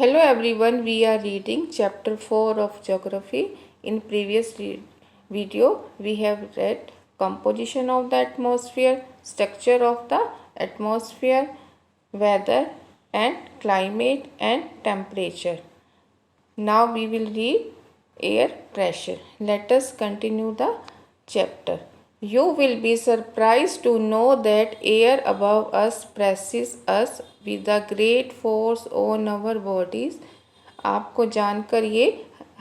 Hello everyone, we are reading chapter 4 of geography. In previous video, we have read composition of the atmosphere, structure of the atmosphere, weather and climate and temperature. Now we will read air pressure. Let us continue the chapter. You will be surprised to know that air above us presses us with a great force on our bodies. आपको जानकर ये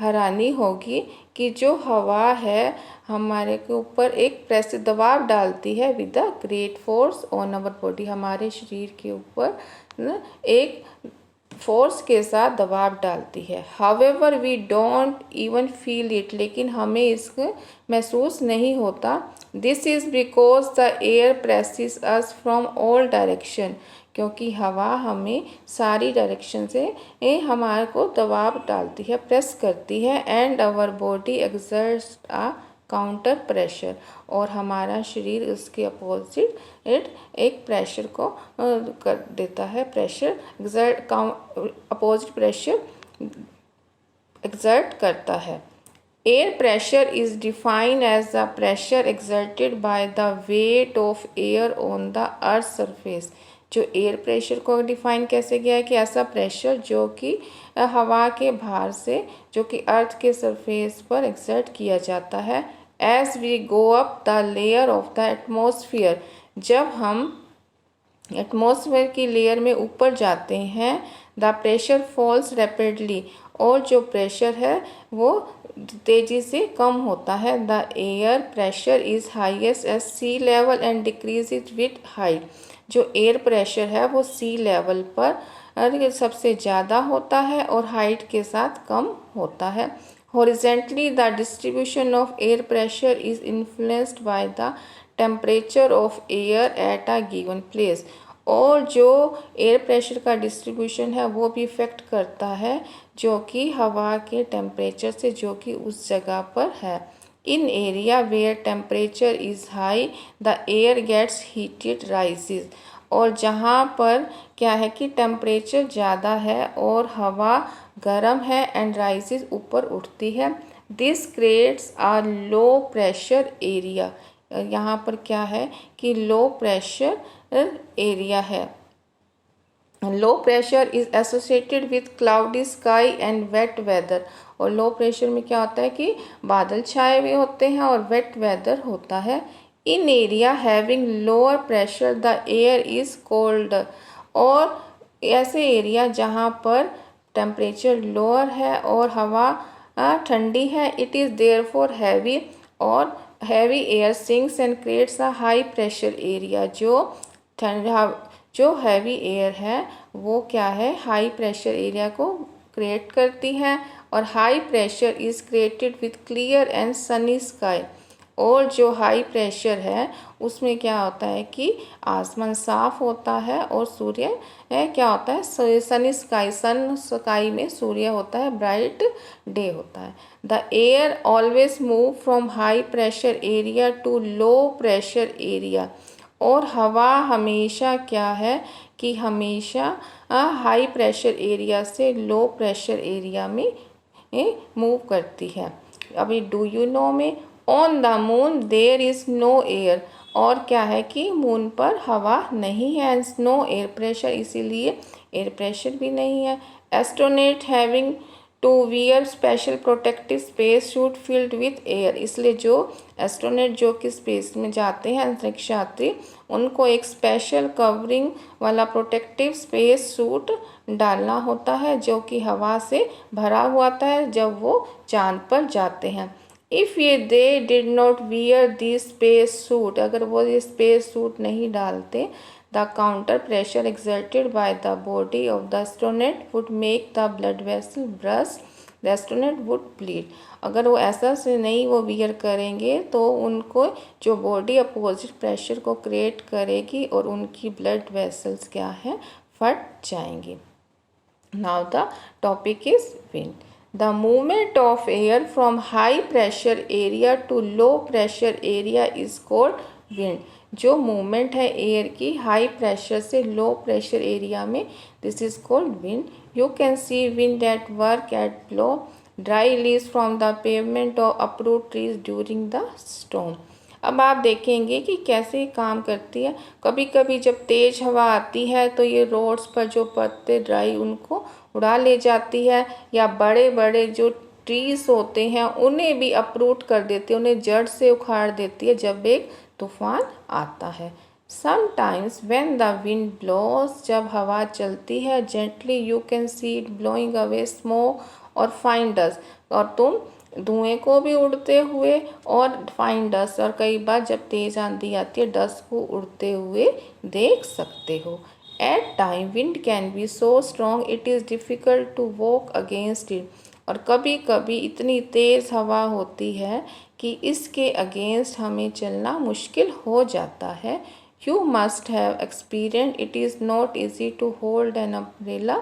हैरानी होगी कि जो हवा है हमारे के ऊपर एक प्रेस दबाव डालती है with a great force on our body, हमारे शरीर के ऊपर एक फोर्स के साथ दबाव डालती है. However we don't even feel it, लेकिन हमें इसको महसूस नहीं होता. This is because the air presses us from all direction, क्योंकि हवा हमें सारी डायरेक्शन से हमारे को दबाव डालती है, प्रेस करती है. And our body exerts a counter pressure, और हमारा शरीर उसके अपोजिट एक प्रेशर को कर देता है. Pressure exert opposite pressure exert करता है. Air pressure is defined as the pressure exerted by the weight of air on the earth surface. जो एयर प्रेशर को डिफाइन कैसे किया है कि ऐसा प्रेशर जो कि हवा के भार से जो कि अर्थ के सरफेस पर एक्सर्ट किया जाता है. As we go up the layer of the atmosphere, जब हम एटमॉस्फेयर की लेयर में ऊपर जाते हैं, द प्रेशर फॉल्स रैपिडली, और जो प्रेशर है वो तेजी से कम होता है. The air pressure is highest at sea level and decrease it with height. जो एयर प्रेशर है वो सी लेवल पर सबसे ज़्यादा होता है और हाइट के साथ कम होता है. Horizontally the distribution of air pressure is influenced by the temperature of air at a given place, और जो एयर प्रेशर का डिस्ट्रीब्यूशन है वो भी इफ़ेक्ट करता है जो कि हवा के टेम्परेचर से जो कि उस जगह पर है. In area where temperature is high the air gets heated rises, और जहाँ पर क्या है कि टेम्परेचर ज़्यादा है और हवा गर्म है एंड राइजेज ऊपर उठती है. This creates a low pressure area. यहाँ पर क्या है कि लो प्रेशर एरिया है. Low pressure is associated with cloudy sky and wet weather, और लो प्रेशर में क्या होता है कि बादल छाए हुए होते हैं और वेट वेदर होता है. In area having lower pressure the air is cold, और ऐसे एरिया जहाँ पर टेम्परेचर लोअर है और हवा ठंडी है, इट इज़ देयरफॉर हैवी, और heavy air sinks and creates a high pressure area. जो हैवी एयर है वो क्या है, हाई प्रेशर एरिया को क्रिएट करती है. और high pressure is created with clear and Sunny sky, और जो हाई प्रेशर है उसमें क्या होता है कि आसमान साफ होता है और सूर्य क्या होता है, सनी स्काई, सन स्काई में सूर्य होता है, ब्राइट डे होता है. The air always move from high pressure area to low pressure area, और हवा हमेशा क्या है कि हमेशा हाई प्रेशर एरिया से लो प्रेशर एरिया में मूव करती है. अभी डू यू नो में on the moon there is no air, और क्या है कि मून पर हवा नहीं है, एंड नो एयर प्रेशर, इसीलिए एयर प्रेशर भी नहीं है. Astronaut having to wear special protective space suit filled with air, इसलिए जो एस्ट्रोनॉट जो कि स्पेस में जाते हैं अंतरिक्ष यात्री, उनको एक स्पेशल कवरिंग वाला प्रोटेक्टिव स्पेस सूट डालना होता है जो कि हवा से भरा हुआ होता है जब वो चांद पर जाते हैं. इफ़ ये they did not wear this space suit, अगर वो ये स्पेस सूट नहीं डालते, the counter pressure exerted by the body of the astronaut would make the blood vessel burst, the astronaut would bleed. अगर वो ऐसा से नहीं वो वियर करेंगे तो उनको जो बॉडी अपोजिट प्रेशर को क्रिएट करेगी और उनकी ब्लड वेसल्स क्या है, फट जाएंगी. Now the topic is wind. The movement of air from high pressure area to low pressure area is called wind, जो मूवमेंट है एयर की हाई प्रेशर से लो प्रेशर एरिया में, this is called wind. You can see wind at work at blow dry leaves from the pavement और uproot trees during the storm. अब आप देखेंगे कि कैसे काम करती है। कभी कभी जब तेज़ हवा आती है तो ये रोड्स पर जो पत्ते ड्राई उनको उड़ा ले जाती है, या बड़े बड़े जो ट्रीज होते हैं उन्हें भी अप्रूट कर देती है, उन्हें जड़ से उखाड़ देती है जब एक तूफान आता है। Sometimes when the wind blows, जब हवा चलती है gently, you can see it blowing away smoke और फाइन डस्ट, और तुम धुएं को भी उड़ते हुए और फाइन डस्ट, और कई बार जब तेज आंधी आती है डस्ट को उड़ते हुए देख सकते हो। At time wind can be so strong it is difficult to walk against it, और कभी कभी इतनी तेज़ हवा होती है कि इसके अगेंस्ट हमें चलना मुश्किल हो जाता है। You must have experience it is not easy to hold an umbrella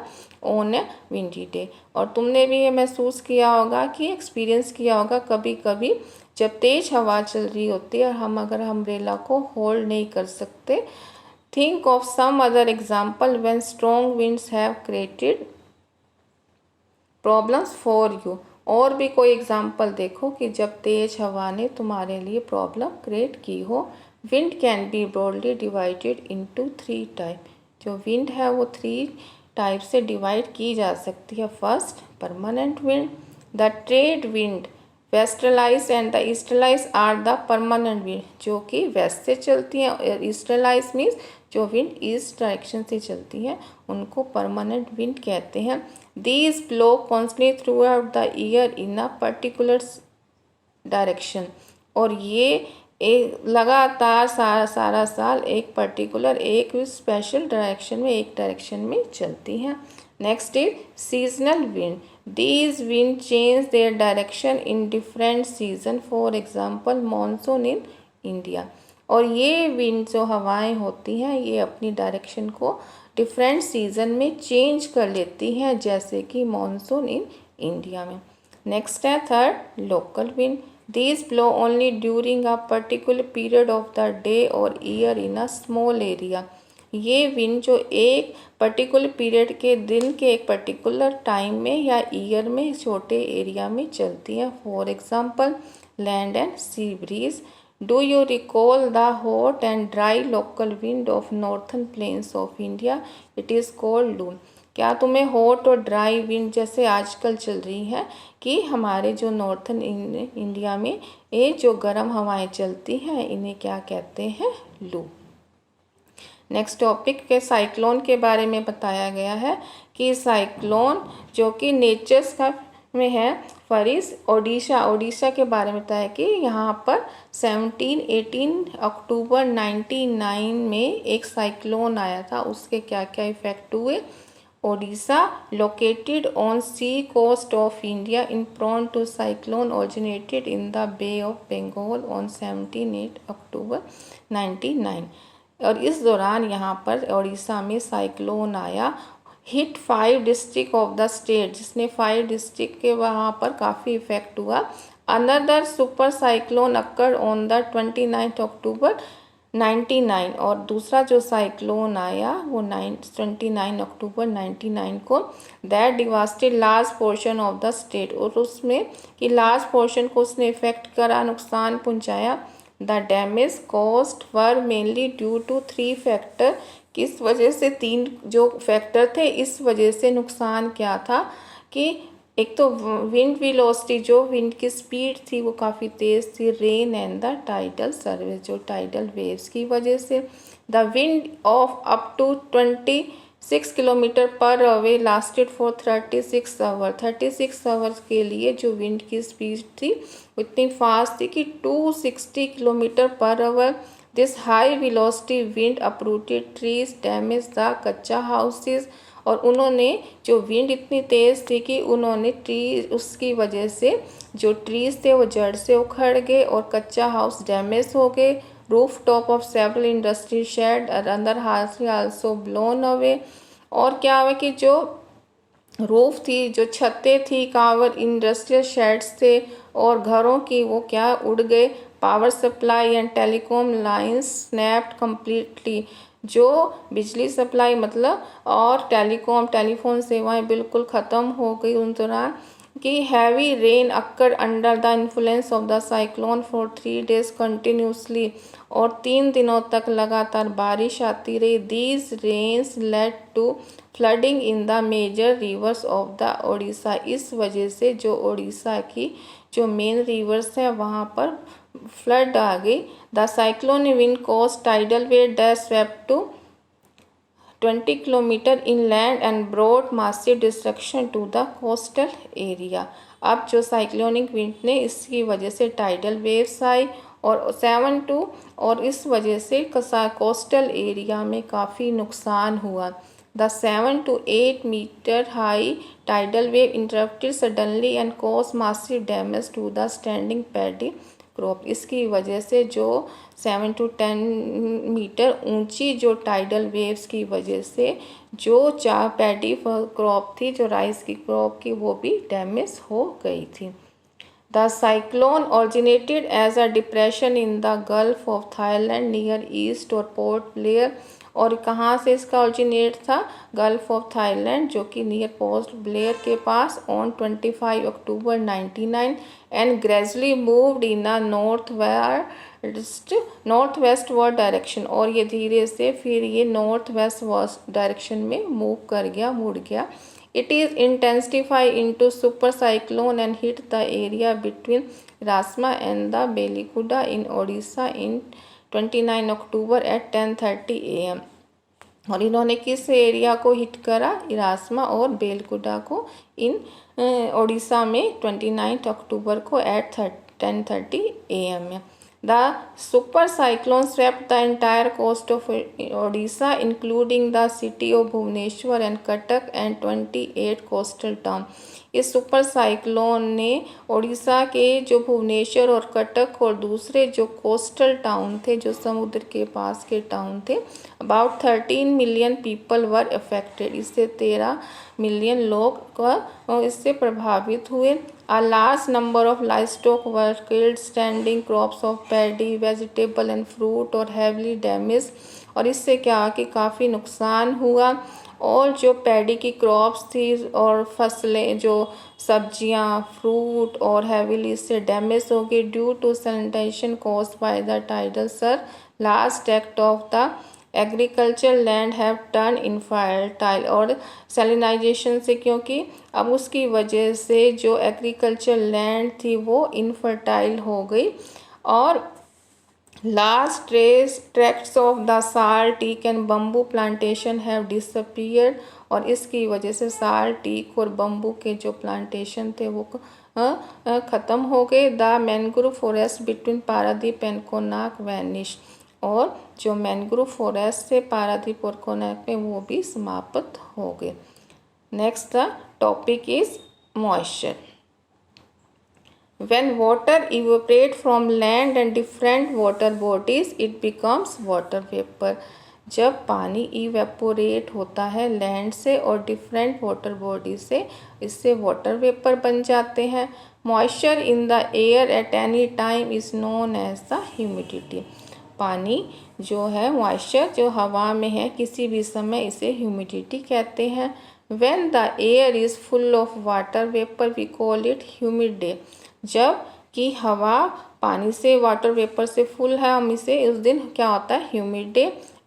on a windy day, और तुमने भी ये महसूस किया होगा कि एक्सपीरियंस किया होगा कभी कभी जब तेज़ हवा चल रही होती है और हम अगर अम्ब्रेला को होल्ड नहीं कर सकते। Think of some other example when strong winds have created problems for you, और भी कोई एग्जाम्पल देखो कि जब तेज हवा ने तुम्हारे लिए प्रॉब्लम क्रिएट की हो। Wind can B broadly divided into 3 type, जो विंड है वो 3 टाइप से डिवाइड की जा सकती है। First, permanent wind, the trade wind, westerlies and the easterlies are the permanent wind, जो कि वेस्ट से चलती हैं, और ईस्टर्लाइज मीन्स जो विंड ईस्ट डायरेक्शन से चलती है उनको परमानेंट विंड कहते हैं। These blow constantly throughout the year in a particular direction, और ये एक लगातार सारा साल एक पर्टिकुलर एक स्पेशल डायरेक्शन में, एक डायरेक्शन में चलती हैं। Next is seasonal wind, these wind change their direction in different season, for example monsoon in India, और ये विंड जो हवाएं होती हैं ये अपनी डायरेक्शन को डिफरेंट सीजन में चेंज कर लेती हैं, जैसे कि मानसून इन इंडिया में। नेक्स्ट है third, local wind, these blow only during a particular period of the day or year in a small area, ये विंड जो एक पर्टिकुलर पीरियड के दिन के एक पर्टिकुलर टाइम में या ईयर में छोटे एरिया में चलती हैं। For example land and sea breeze. Do you recall the hot and dry local wind of northern plains of India, it is called loo. क्या तुम्हें हॉट और ड्राई विंड जैसे आजकल चल रही हैं कि हमारे जो नॉर्थन इंडिया में ये जो गर्म हवाएं चलती हैं इन्हें क्या कहते हैं, लू। नेक्स्ट टॉपिक के साइक्लोन के बारे में बताया गया है कि साइक्लोन जो कि नेचर्स का में है। फरीस ओडिशा के बारे में बताया कि यहाँ पर 18 अक्टूबर 1999 में एक साइक्लोन आया था, उसके क्या क्या इफ़ेक्ट हुए। Odisha, located on sea coast of India, in prone to cyclone originated in the Bay of Bengal on 17 October 1999, और इस दौरान यहाँ पर उड़ीसा में साइक्लोन आया, hit 5 district of the state, जिसने 5 डिस्ट्रिक्ट के वहाँ पर काफ़ी इफेक्ट हुआ। Another super cyclone occur on the 29 अक्टूबर 99, और दूसरा जो साइक्लोन आया वो 29 अक्टूबर 99 को, that devastated large portion of the state, और उसमें कि लार्ज पोर्शन को उसने इफेक्ट करा, नुकसान पहुंचाया। The damage cost were mainly due to 3 factor, किस वजह से 3 जो फैक्टर थे, इस वजह से नुकसान क्या था कि एक तो विंड वेलोसिटी, जो विंड की स्पीड थी वो काफ़ी तेज़ थी, rain and the tidal service, जो टाइडल वेव्स की वजह से। The wind of up to 26 kilometre per away lasted for 36 hour, 36 hours के लिए जो विंड की स्पीड थी वो इतनी फास्ट थी कि 260 kilometre per hour. This high velocity wind uprooted trees, damage the कच्चा हाउसेज, और उन्होंने जो विंड इतनी तेज़ थी कि उन्होंने ट्री, उसकी वजह से जो ट्रीज थे वो जड़ से उखड़ गए और कच्चा हाउस डैमेज हो गए। Roof top of several industry shed अंदर हाउस आल्सो ब्लोन अवे, और क्या हुआ कि जो रूफ थी, जो छतें थी, कावर इंडस्ट्रियल शेड्स थे और घरों की, वो क्या उड़ गए। Power supply and telecom lines snapped completely, जो बिजली सप्लाई मतलब और टेलीफोन सेवाएं बिल्कुल ख़त्म हो गई उन दौरान। कि heavy rain occur under the influence of the cyclone for 3 days continuously, और 3 दिनों तक लगातार बारिश आती रही। These rains led to flooding in the major rivers of the Odisha, इस वजह से जो ओडिशा की जो मेन रिवर्स है वहाँ पर फ्लड आ गई। The cyclone wind cause tidal wave that swept to 20 kilometre inland and brought massive destruction to the coastal area. अब जो साइक्लोनिक विंड ने इसकी वजह से टाइडल वेव्स आई और 7 और इस वजह से कोस्टल एरिया में काफ़ी नुकसान हुआ। The 7 to 8 meter high tidal wave interrupted suddenly and cause massive damage to the standing paddy crop. इसकी वजह से जो 7 to 10 मीटर ऊंची जो टाइडल वेव्स की वजह से जो पैडी क्रॉप थी, जो राइस की क्रॉप की, वो भी डैमेज हो गई थी। The cyclone originated as a depression in the gulf of Thailand near east और पोर्ट ब्लेयर, और कहाँ से इसका ऑरिजिनेट था? गल्फ ऑफ थाईलैंड, जो कि नियर पोर्ट ब्लेयर के pass on 25 October 1999 and gradually moved in a north west word direction, और ये धीरे से फिर ये नॉर्थ वेस्ट डायरेक्शन में मूव कर गया, मुड़ गया। It is intensified into super cyclone and hit the area between Rasma and the Belikuda in Odisha in 29 October at 10:30 AM। और इन्होंने किस एरिया को हिट करा? इरास्मा और बेलकुडा को इन ओडिशा में 29 अक्टूबर को एट 10:30 AM में। The super cyclone swept the entire coast of Odisha, including the city of Bhubaneswar and Cuttack and 28 coastal towns। इस सुपर साइक्लोन ने ओडिशा के जो भुवनेश्वर और कटक और दूसरे जो कोस्टल टाउन थे, जो समुद्र के पास के टाउन थे, about 13 million people were affected. इससे 13 मिलियन लोग इससे प्रभावित हुए। A large number of livestock were killed, standing crops of paddy, vegetable and fruit और heavily damaged। और इससे क्या कि काफ़ी नुकसान हुआ, और जो पैडी की क्रॉप्स थी और फसलें, जो सब्जियां, फ्रूट और हैवीली इससे डैमेज हो गई due to sanitization caused by the tidal surge. Last act of the agriculture land have turn infertile, और सैलिनाइजेशन से, क्योंकि अब उसकी वजह से जो एग्रीकल्चर लैंड थी वो इनफर्टाइल हो गई। और large tracts of the sal teak and bamboo plantation have disappeared, और इसकी वजह से साल टीक और बम्बू के जो प्लांटेशन थे वो ख़त्म हो गए। The mangrove forest between Paradip and Konark vanish, और जो मैंग्रोव फॉरेस्ट थे पारादीप और कोणार्क में वो भी समाप्त हो गए। Next the topic is moisture. When water evaporates from land and different water bodies, it becomes water vapor। जब पानी इवेपोरेट होता है लैंड से और डिफरेंट वाटर बॉडी से, इससे वाटर वेपर बन जाते हैं। Moisture in the air at any time is known as the humidity. पानी जो है, मॉइस्चर जो हवा में है, किसी भी समय इसे ह्यूमिडिटी कहते हैं। When the air is full of water vapor, we call it humid day। जब कि हवा पानी से, वाटर वेपर से फुल है, हम इसे उस दिन क्या होता है? Humid day.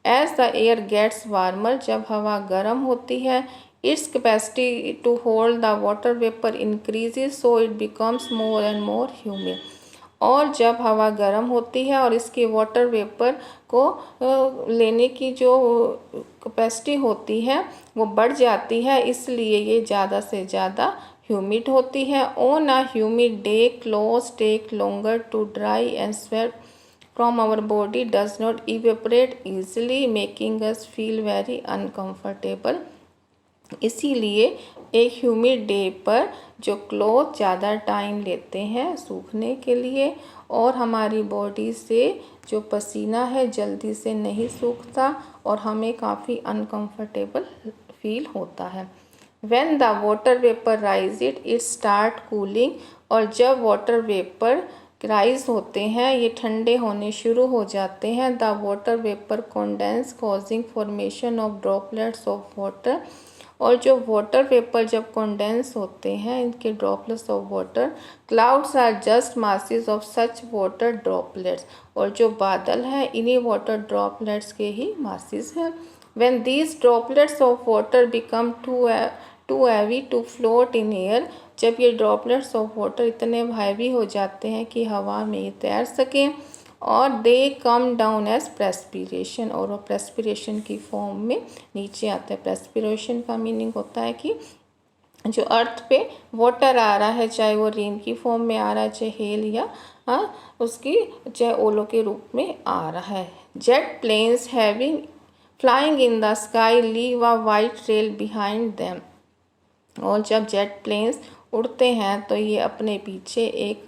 As the air gets warmer, जब हवा गर्म होती है, its capacity to hold the water vapour increases, so it becomes more and more humid. और जब हवा गर्म होती है और इसके वाटर वेपर को लेने की जो कैपेसिटी होती है वो बढ़ जाती है, इसलिए ये ज़्यादा से ज़्यादा ह्यूमिड होती है। On a humid day clothes take longer to dry and sweat from our body does not evaporate easily making us feel very uncomfortable. इसीलिए एक ह्यूमिड डे पर जो क्लोथ ज़्यादा टाइम लेते हैं सूखने के लिए, और हमारी बॉडी से जो पसीना है जल्दी से नहीं सूखता और हमें काफ़ी अनकम्फर्टेबल फील होता है। When the water vapor rises, it start cooling, और जब वाटर वेपर राइज होते हैं, ये ठंडे होने शुरू हो जाते हैं। The water vapour condense causing formation of droplets of water, और जो वाटर वेपर जब कंडेंस होते हैं, इनके droplets of water, clouds are just masses of such water droplets, और जो बादल हैं इन्हीं वाटर ड्रॉपलेट्स के ही मासेस हैं। When these droplets of water become too heavy to float in air, जब ये ड्रॉपलेट्स ऑफ वाटर इतने हैवी हो जाते हैं कि हवा में तैर सकें, और दे कम डाउन एज प्रेस्पिरेशन, और वो प्रेस्पिरेशन की फॉर्म में नीचे आता है। प्रेस्पिरेशन का मीनिंग होता है कि जो अर्थ पे वाटर आ रहा है, चाहे वो रेन की फॉर्म में आ रहा है, चाहे हेल या उसकी चाहे ओलो के रूप में आ रहा है। Jet planes having flying in the sky leave a white trail behind them, और जब जेट प्लेन्स उड़ते हैं तो ये अपने पीछे एक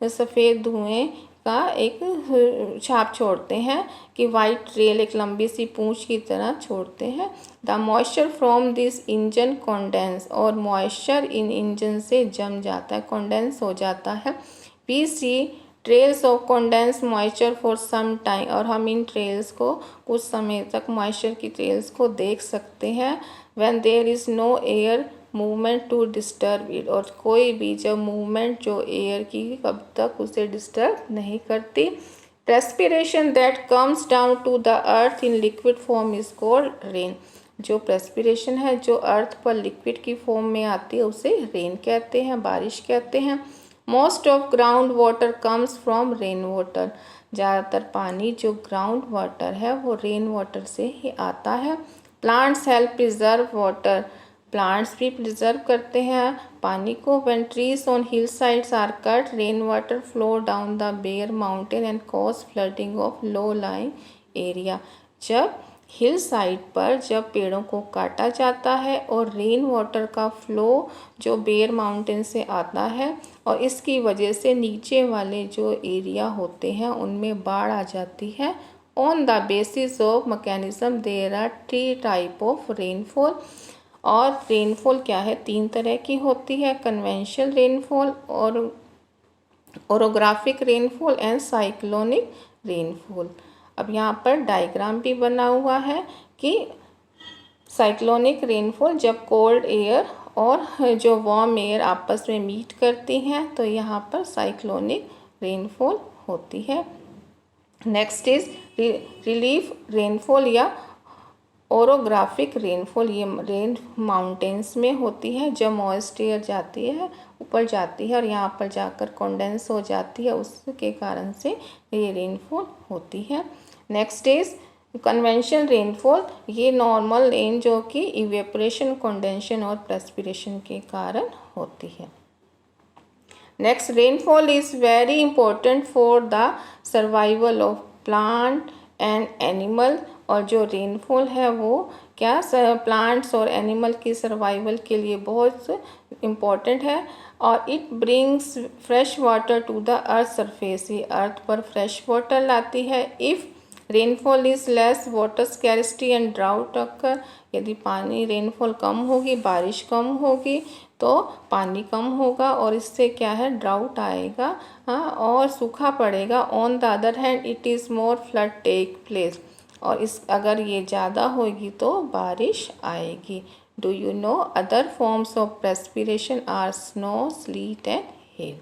सफ़ेद धुएं का एक छाप छोड़ते हैं कि वाइट ट्रेल, एक लंबी सी पूंछ की तरह छोड़ते हैं। The moisture from this engine condense, और मॉइस्चर इन इंजन से जम जाता है, कॉन्डेंस हो जाता है। We see trails of condense moisture for some time, और हम इन ट्रेल्स को कुछ समय तक मॉइस्चर की ट्रेल्स को देख सकते हैं। When there is no air movement to disturb it, और कोई भी जब मूवमेंट जो एयर की कब तक उसे डिस्टर्ब नहीं करती। Precipitation that comes down to the earth in liquid form is called rain, जो प्रेस्पिरेशन है जो अर्थ पर लिक्विड की फॉर्म में आती है उसे रेन कहते हैं, बारिश कहते हैं। Most of ground water comes from rain water, ज़्यादातर पानी जो ग्राउंड वाटर है वो रेन वाटर से ही आता है। Plants help preserve water, plants भी प्रिजर्व करते हैं पानी को। When trees on hill sides are cut, rain water flow down the bare mountain and cause flooding of low lying area, जब हिल साइड पर जब पेड़ों को काटा जाता है और रेन वाटर का फ्लो जो बेयर माउंटेन से आता है, और इसकी वजह से नीचे वाले जो एरिया होते हैं उनमें बाढ़ आ जाती है। On the basis of mechanism there are 3 type of rainfall, और रेनफॉल क्या है, 3 तरह की होती है, कन्वेंशनल रेनफॉल और orographic rainfall and cyclonic rainfall. अब यहाँ पर डायग्राम भी बना हुआ है कि साइक्लोनिक रेनफॉल जब कोल्ड एयर और जो वार्म एयर आपस में मीट करती हैं तो यहाँ पर साइक्लोनिक रेनफॉल होती है। नेक्स्ट इज रिलीफ रेनफॉल या ओरोग्राफिक रेनफॉल, ये रेन माउंटेन्स में होती है जब मॉइस्ट एयर जाती है ऊपर जाती है और यहाँ पर जाकर कंडेंस हो जाती है, उसके कारण से ये रेनफॉल होती है। नेक्स्ट इज कन्वेंशनल रेनफॉल, ये नॉर्मल रेन जो कि इवेपोरेशन, कंडेंशन और प्रेस्पिरेशन के कारण होती है। Next, rainfall is very important for the survival of plant and animal, और जो रेनफॉल है वो क्या प्लांट्स और एनिमल की सर्वाइवल के लिए बहुत इम्पॉर्टेंट है। और it brings fresh water to the earth surface, ये अर्थ पर फ्रेश वाटर लाती है। If rainfall is less water scarcity and drought occur, यदि पानी रेनफॉल कम होगी, बारिश कम होगी तो पानी कम होगा और इससे क्या है, ड्राउट आएगा, और सूखा पड़ेगा। On the other hand it is more flood take place, और इस अगर ये ज़्यादा होगी तो बारिश आएगी। Do you know other forms of precipitation are snow, sleet and hail,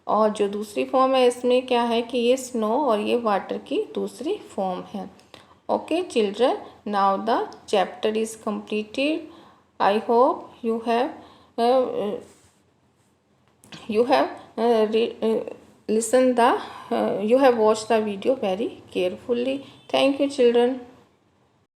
और जो दूसरी फॉर्म है इसमें क्या है कि ये स्नो और ये वाटर की दूसरी फॉर्म है। Okay children, now the chapter is completed. I hope you have listened you have watched the video very carefully. Thank you children.